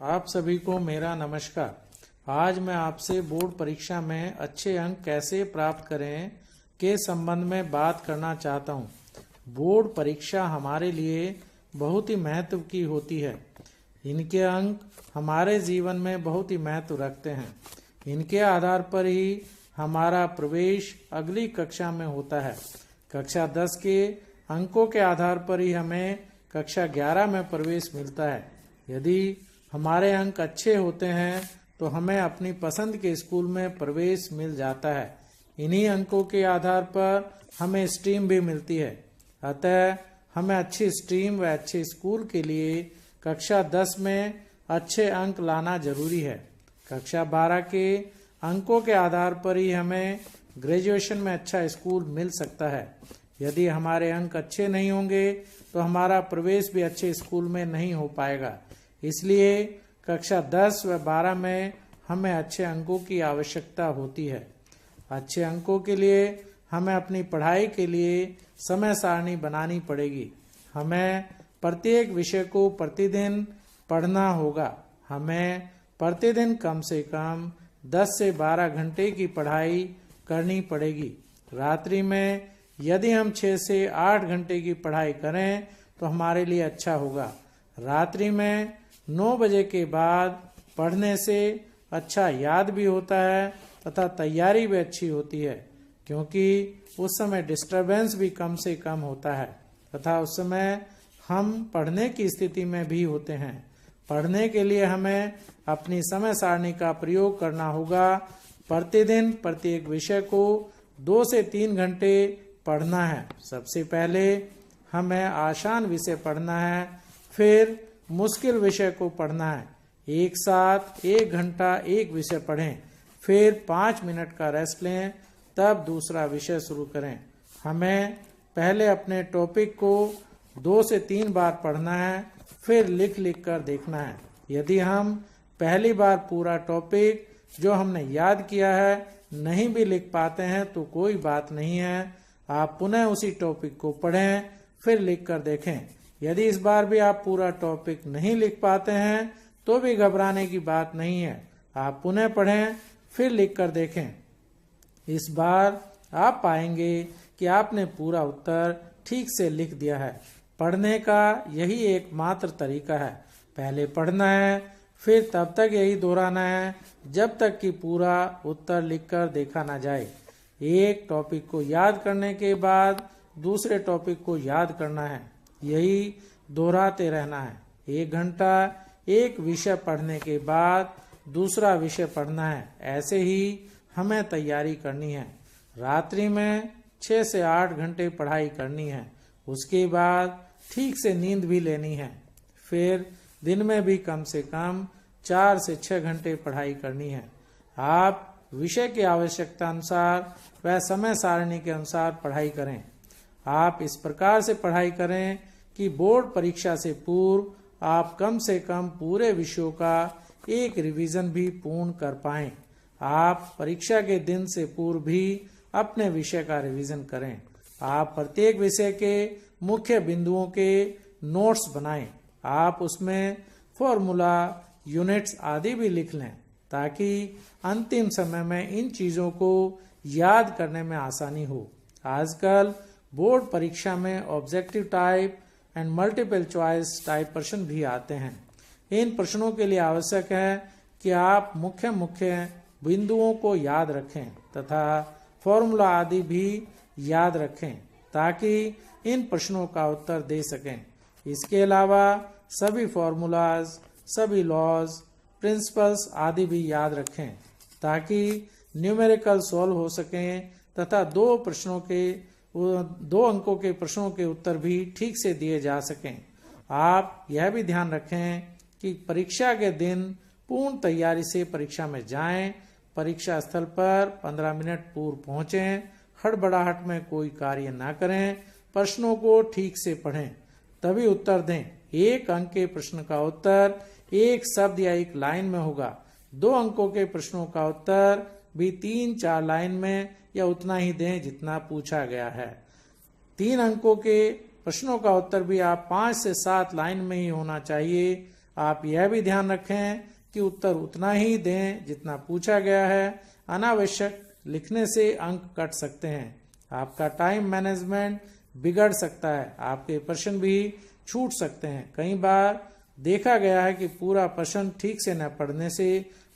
आप सभी को मेरा नमस्कार। आज मैं आपसे बोर्ड परीक्षा में अच्छे अंक कैसे प्राप्त करें के संबंध में बात करना चाहता हूं। बोर्ड परीक्षा हमारे लिए बहुत ही महत्व की होती है। इनके अंक हमारे जीवन में बहुत ही महत्व रखते हैं। इनके आधार पर ही हमारा प्रवेश अगली कक्षा में होता है। कक्षा 10 के अंकों के आधार पर ही हमें कक्षा 11 में प्रवेश मिलता है। यदि हमारे अंक अच्छे होते हैं तो हमें अपनी पसंद के स्कूल में प्रवेश मिल जाता है। इन्हीं अंकों के आधार पर हमें स्ट्रीम भी मिलती है। अतः हमें अच्छी स्ट्रीम व अच्छे स्कूल के लिए कक्षा 10 में अच्छे अंक लाना जरूरी है। कक्षा 12 के अंकों के आधार पर ही हमें ग्रेजुएशन में अच्छा स्कूल मिल सकता है। यदि हमारे अंक अच्छे नहीं होंगे तो हमारा प्रवेश भी अच्छे स्कूल में नहीं हो पाएगा। इसलिए कक्षा 10 व 12 में हमें अच्छे अंकों की आवश्यकता होती है। अच्छे अंकों के लिए हमें अपनी पढ़ाई के लिए समय सारणी बनानी पड़ेगी। हमें प्रत्येक विषय को प्रतिदिन पढ़ना होगा। हमें प्रतिदिन कम से कम 10 से 12 घंटे की पढ़ाई करनी पड़ेगी। रात्रि में यदि हम 6 से 8 घंटे की पढ़ाई करें तो हमारे लिए अच्छा होगा। रात्रि में 9 बजे के बाद पढ़ने से अच्छा याद भी होता है तथा तैयारी भी अच्छी होती है, क्योंकि उस समय डिस्टरबेंस भी कम से कम होता है तथा उस समय हम पढ़ने की स्थिति में भी होते हैं। पढ़ने के लिए हमें अपनी समय सारणी का प्रयोग करना होगा। प्रतिदिन प्रत्येक विषय को 2 से 3 घंटे पढ़ना है। सबसे पहले हमें आसान विषय पढ़ना है, फिर मुश्किल विषय को पढ़ना है। एक साथ 1 घंटा एक विषय पढ़ें, फिर 5 मिनट का रेस्ट लें, तब दूसरा विषय शुरू करें। हमें पहले अपने टॉपिक को 2 से 3 बार पढ़ना है, फिर लिख लिख कर देखना है। यदि हम पहली बार पूरा टॉपिक जो हमने याद किया है नहीं भी लिख पाते हैं तो कोई बात नहीं है। आप पुनः उसी टॉपिक को पढ़ें, फिर लिख कर देखें। यदि इस बार भी आप पूरा टॉपिक नहीं लिख पाते हैं तो भी घबराने की बात नहीं है। आप पुनः पढ़ें, फिर लिख कर देखें। इस बार आप पाएंगे कि आपने पूरा उत्तर ठीक से लिख दिया है। पढ़ने का यही एकमात्र तरीका है। पहले पढ़ना है, फिर तब तक यही दोहराना है जब तक कि पूरा उत्तर लिखकर देखा ना जाए। एक टॉपिक को याद करने के बाद दूसरे टॉपिक को याद करना है। यही दोहराते रहना है। 1 घंटा एक विषय पढ़ने के बाद दूसरा विषय पढ़ना है। ऐसे ही हमें तैयारी करनी है। रात्रि में 6 से 8 घंटे पढ़ाई करनी है। उसके बाद ठीक से नींद भी लेनी है। फिर दिन में भी कम से कम 4 से 6 घंटे पढ़ाई करनी है। आप विषय की आवश्यकता अनुसार व समय सारणी के अनुसार पढ़ाई करें। आप इस प्रकार से पढ़ाई करें कि बोर्ड परीक्षा से पूर्व आप कम से कम पूरे विषयों का एक रिवीजन भी पूर्ण कर पाएं। आप परीक्षा के दिन से पूर्व भी अपने विषय का रिवीजन करें। आप प्रत्येक विषय के मुख्य बिंदुओं के नोट्स बनाएं। आप उसमें फॉर्मूला, यूनिट्स आदि भी लिख लें, ताकि अंतिम समय में इन चीज़ों को याद करने में आसानी हो। आजकल बोर्ड परीक्षा में objective type and multiple choice type प्रश्न भी आते हैं। इन प्रश्नों के लिए आवश्यक है कि आप मुख्य मुख्य बिंदुओं को याद रखें तथा फॉर्मूला आदि भी याद रखें, ताकि इन प्रश्नों का उत्तर दे सकें। इसके अलावा सभी फॉर्मूलाज, सभी लॉज, प्रिंसिपल्स आदि भी याद रखें, ताकि न्यूमेरिकल सॉल्व हो सकें तथा 2 अंकों के प्रश्नों के उत्तर भी ठीक से दिए जा सकें। आप यह भी ध्यान रखें कि परीक्षा के दिन पूर्ण तैयारी से परीक्षा में जाएं। परीक्षा स्थल पर 15 मिनट पूर्व पहुंचें। हड़बड़ाहट में कोई कार्य ना करें। प्रश्नों को ठीक से पढ़ें, तभी उत्तर दें। 1 अंक के प्रश्न का उत्तर 1 शब्द या 1 लाइन में होगा। 2 अंकों के प्रश्नों का उत्तर भी 3-4 लाइन में या उतना ही दें जितना पूछा गया है। 3 अंकों के प्रश्नों का उत्तर भी आप 5 से 7 लाइन में ही होना चाहिए। आप यह भी ध्यान रखें कि उत्तर उतना ही दें जितना पूछा गया है। अनावश्यक लिखने से अंक कट सकते हैं। आपका टाइम मैनेजमेंट बिगड़ सकता है। आपके प्रश्न भी छूट सकते हैं। कई बार देखा गया है कि पूरा प्रश्न ठीक से न पढ़ने से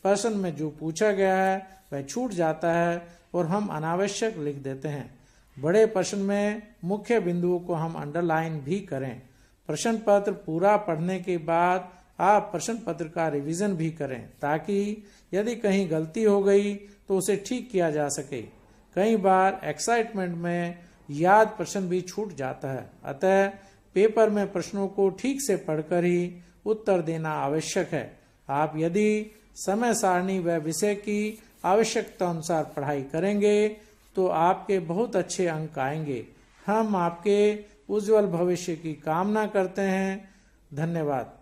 प्रश्न में जो पूछा गया है वह छूट जाता है और हम अनावश्यक लिख देते हैं। बड़े प्रश्न में मुख्य बिंदुओं को हम अंडरलाइन भी करें। प्रश्न पत्र पूरा पढ़ने के बाद आप प्रश्न पत्र का रिवीजन भी करें ताकि यदि कहीं गलती हो गई तो उसे ठीक किया जा सके। कई बार एक्साइटमेंट में याद प्रश्न भी छूट जाता है, अतः पेपर में प्रश्नों को ठीक से पढ़कर ही उत्तर देना आवश्यक है। आप यदि समय सारणी व विषय की आवश्यकता अनुसार पढ़ाई करेंगे तो आपके बहुत अच्छे अंक आएंगे। हम आपके उज्जवल भविष्य की कामना करते हैं। धन्यवाद।